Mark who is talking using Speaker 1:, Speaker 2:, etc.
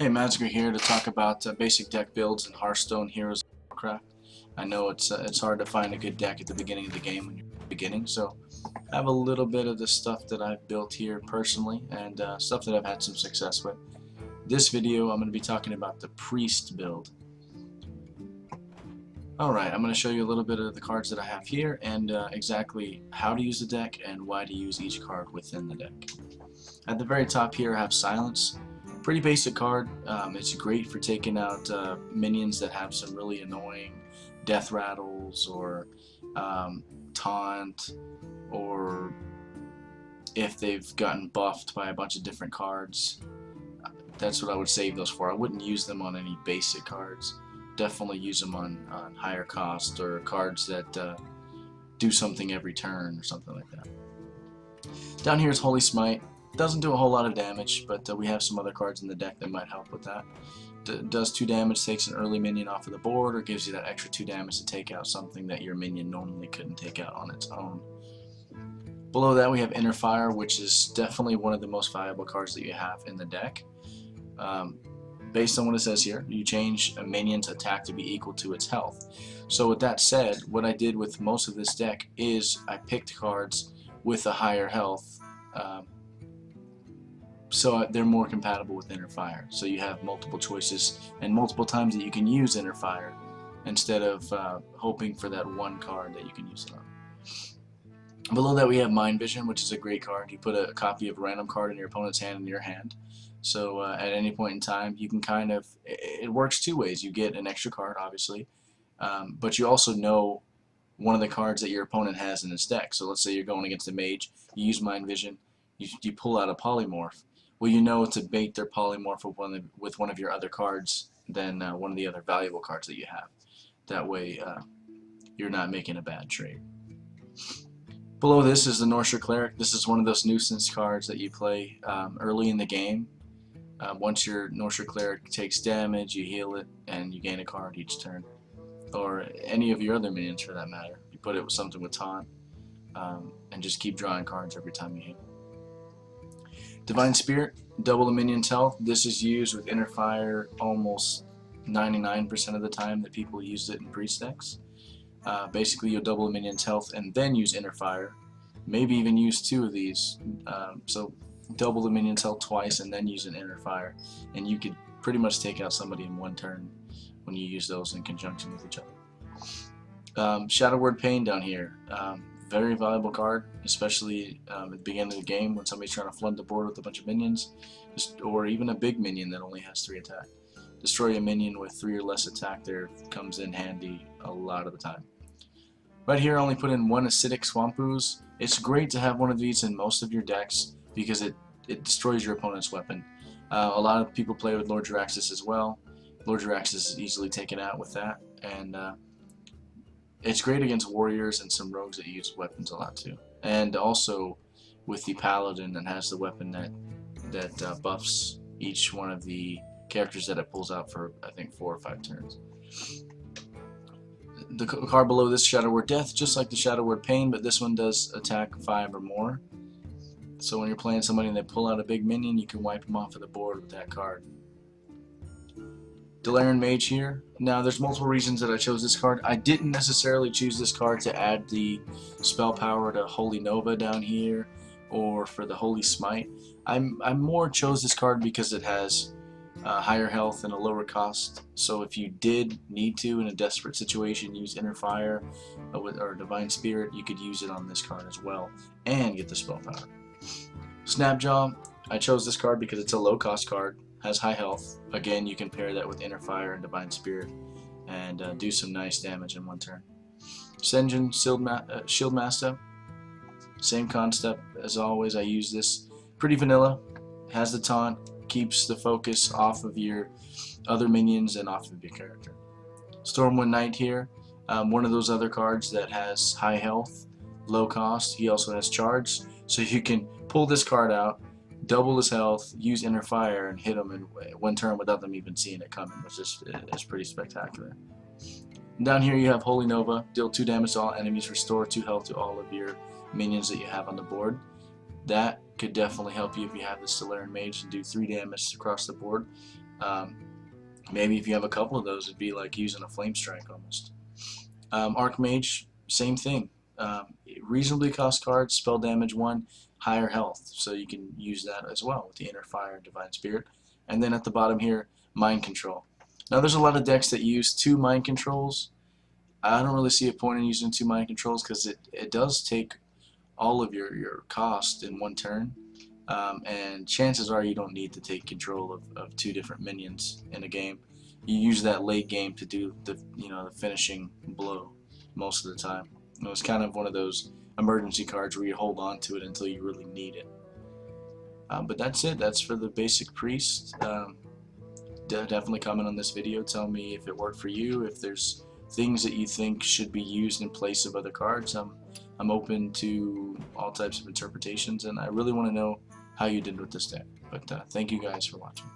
Speaker 1: Hey, Magiker here to talk about basic deck builds in Hearthstone Heroes of Warcraft. I know it's hard to find a good deck at the beginning of the game when you're beginning, so I have a little bit of the stuff that I've built here personally and stuff that I've had some success with. This video I'm going to be talking about the Priest build. Alright, I'm going to show you a little bit of the cards that I have here and exactly how to use the deck and why to use each card within the deck. At the very top here I have Silence. Pretty basic card. It's great for taking out minions that have some really annoying death rattles or taunt, or if they've gotten buffed by a bunch of different cards. That's what I would save those for. I wouldn't use them on any basic cards. Definitely use them on higher cost or cards that do something every turn or something like that. Down here is Holy Smite. Doesn't do a whole lot of damage, but we have some other cards in the deck that might help with that. Does 2 damage, takes an early minion off of the board, or gives you that extra 2 damage to take out something that your minion normally couldn't take out on its own. Below that we have Inner Fire, which is definitely one of the most valuable cards that you have in the deck. Based on what it says here, you change a minion's attack to be equal to its health. So with that said, what I did with most of this deck is I picked cards with a higher health, so they're more compatible with Inner Fire. So you have multiple choices and multiple times that you can use Inner Fire instead of hoping for that one card that you can use it on. Below that we have Mind Vision, which is a great card. You put a copy of a random card in your opponent's hand in your hand. So at any point in time you can kind of, it works two ways. You get an extra card obviously, but you also know one of the cards that your opponent has in his deck. So let's say you're going against a mage, you use Mind Vision, you pull out a Polymorph. Well, you know to bait their Polymorph with one of your other cards than one of the other valuable cards that you have. That way you're not making a bad trade. Below this is the Norseer Cleric. This is one of those nuisance cards that you play early in the game. Once your Norseer Cleric takes damage, you heal it, and you gain a card each turn. Or any of your other minions for that matter. You put it with something with taunt, and just keep drawing cards every time you heal. Divine Spirit, double the minion's health. This is used with Inner Fire almost 99% of the time that people use it in priest decks. Basically you'll double the minion's health and then use Inner Fire. Maybe even use 2 of these. So double the minion's health twice and then use an Inner Fire. And you could pretty much take out somebody in one turn when you use those in conjunction with each other. Shadow Word Pain down here. Very valuable card, especially at the beginning of the game when somebody's trying to flood the board with a bunch of minions, or even a big minion that only has 3 attack. Destroy a minion with 3 or less attack there comes in handy a lot of the time. Right here I only put in 1 Acidic Swamp Ooze. It's great to have one of these in most of your decks because it destroys your opponent's weapon. A lot of people play with Lord Jaraxxus as well. Lord Jaraxxus is easily taken out with that, and it's great against warriors and some rogues that use weapons a lot too. And also with the paladin that has the weapon that buffs each one of the characters that it pulls out for I think 4 or 5 turns. The card below this, Shadow Word Death, just like the Shadow Word Pain, but this one does attack 5 or more. So when you're playing somebody and they pull out a big minion, you can wipe them off of the board with that card. Delarian Mage here. Now there's multiple reasons that I chose this card. I didn't necessarily choose this card to add the spell power to Holy Nova down here or for the Holy Smite. I more chose this card because it has higher health and a lower cost. So if you did need to in a desperate situation use Inner Fire or Divine Spirit, you could use it on this card as well and get the spell power. Snapjaw, I chose this card because it's a low cost card. Has high health. Again, you can pair that with Inner Fire and Divine Spirit and do some nice damage in one turn. Sen'jin, Shield Master, same concept as always. I use this. Pretty vanilla, has the taunt, keeps the focus off of your other minions and off of your character. Stormwind Knight here, one of those other cards that has high health, low cost. He also has charge, so you can pull this card out, double his health, use Inner Fire, and hit him in one turn without them even seeing it coming, which is pretty spectacular. And down here you have Holy Nova, deal 2 damage to all enemies, restore 2 health to all of your minions that you have on the board. That could definitely help you if you have this Delarian Mage and do 3 damage across the board. Maybe if you have a couple of those, it'd be like using a flame strike almost. Archmage, same thing. Reasonably cost cards, spell damage 1, higher health, so you can use that as well with the Inner Fire, Divine Spirit. And then at the bottom here, Mind Control. Now there's a lot of decks that use 2 Mind Controls. I don't really see a point in using 2 Mind Controls because it does take all of your cost in one turn. And chances are you don't need to take control of 2 different minions in a game. You use that late game to do the the finishing blow most of the time. It's kind of one of those emergency cards where you hold on to it until you really need it. But that's it. That's for the basic priest. Definitely comment on this video. Tell me if it worked for you. If there's things that you think should be used in place of other cards. I'm open to all types of interpretations, and I really want to know how you did with this deck. But thank you guys for watching.